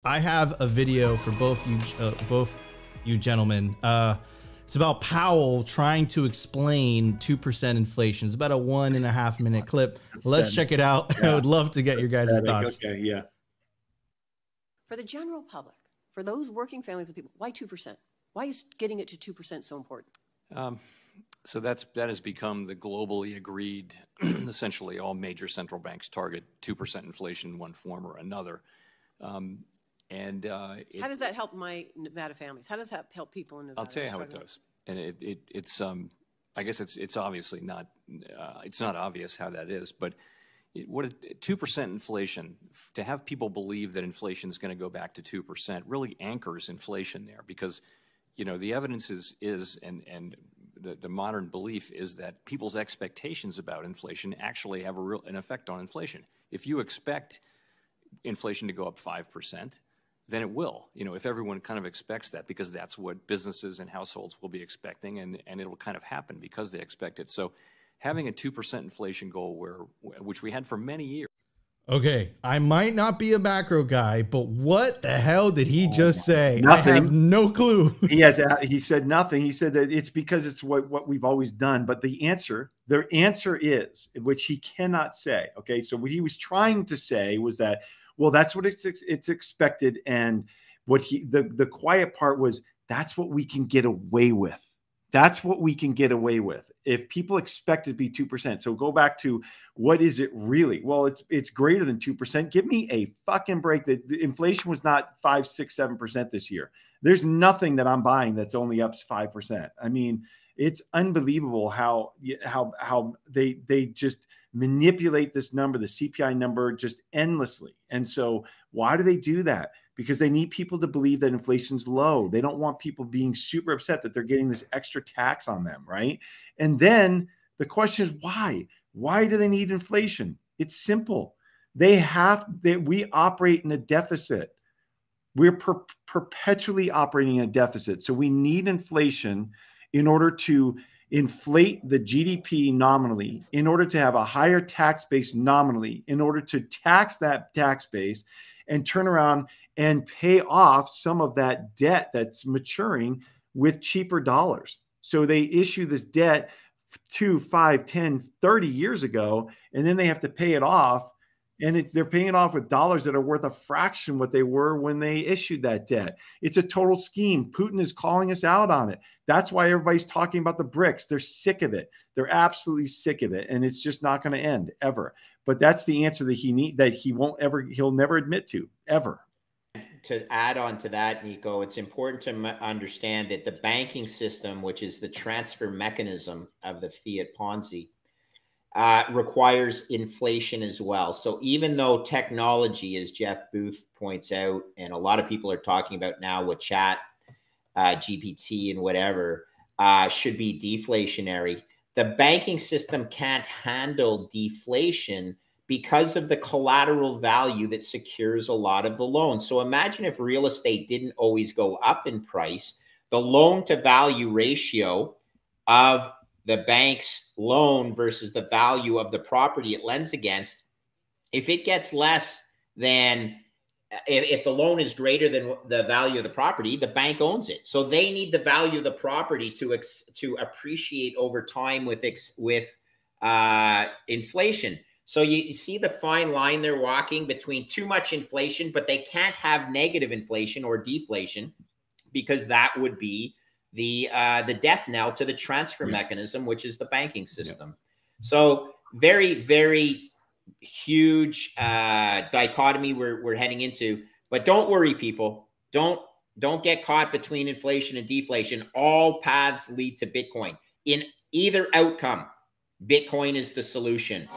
I have a video for both you gentlemen. It's about Powell trying to explain 2% inflation. It's about a 1.5 minute clip. Let's check it out. Yeah. I would love to get your guys' thoughts. Okay, yeah. For the general public, for those working families of people, why 2%? Why is getting it to 2% so important? So that has become the globally agreed, essentially all major central banks target 2% inflation in one form or another. How does that help my Nevada families? How does that help people in Nevada? I'll tell you how it does. And it's I guess it's obviously not, it's not obvious how that is, but 2% inflation, to have people believe that inflation is going to go back to 2% really anchors inflation there, because, you know, the evidence is and the modern belief is that people's expectations about inflation actually have an effect on inflation. If you expect inflation to go up 5%, then it will. You know, if everyone kind of expects that, because that's what businesses and households will be expecting, and it'll kind of happen because they expect it. So having a 2% inflation goal, which we had for many years. Okay, I might not be a macro guy, but what the hell did he just say? Nothing. I have no clue. He said nothing. He said that it's because it's what we've always done. But their answer is, which he cannot say. Okay, so what he was trying to say was that, well, that's what it's expected, and what the quiet part was, that's what we can get away with. That's what we can get away with if people expect it to be 2%. So go back to, what is it really? Well, it's greater than 2%. Give me a fucking break. That the inflation was not 5, 6, 7% this year. There's nothing that I'm buying that's only up 5%. I mean, it's unbelievable how they just manipulate this number, the CPI number, just endlessly. And so why do they do that? Because they need people to believe that inflation's low. They don't want people being super upset that they're getting this extra tax on them, right? And then the question is, why? Why do they need inflation? It's simple. We operate in a deficit. We're perpetually operating in a deficit. So we need inflation in order to inflate the GDP nominally, in order to have a higher tax base nominally, in order to tax that tax base and turn around and pay off some of that debt that's maturing with cheaper dollars. So they issue this debt 2, 5, 10, 30 years ago, and then they have to pay it off. And they're paying it off with dollars that are worth a fraction what they were when they issued that debt. It's a total scheme. Putin is calling us out on it. That's why everybody's talking about the BRICS. They're sick of it. They're absolutely sick of it. And it's just not going to end ever. But that's the answer that he'll never admit to, ever. To add on to that, Nico, it's important to understand that the banking system, which is the transfer mechanism of the fiat Ponzi, requires inflation as well. So even though technology, as Jeff Booth points out, and a lot of people are talking about now with chat, GPT and whatever, should be deflationary, the banking system can't handle deflation because of the collateral value that secures a lot of the loans. So imagine if real estate didn't always go up in price, the loan to value ratio of the bank's loan versus the value of the property it lends against, if it gets less than, if the loan is greater than the value of the property, the bank owns it. So they need the value of the property to appreciate over time with inflation. So you see the fine line they're walking between too much inflation, but they can't have negative inflation or deflation, because that would be the death knell to the transfer mechanism, which is the banking system. So very, very huge dichotomy we're heading into. But don't worry, people. Don't get caught between inflation and deflation. All paths lead to Bitcoin. In either outcome, Bitcoin is the solution.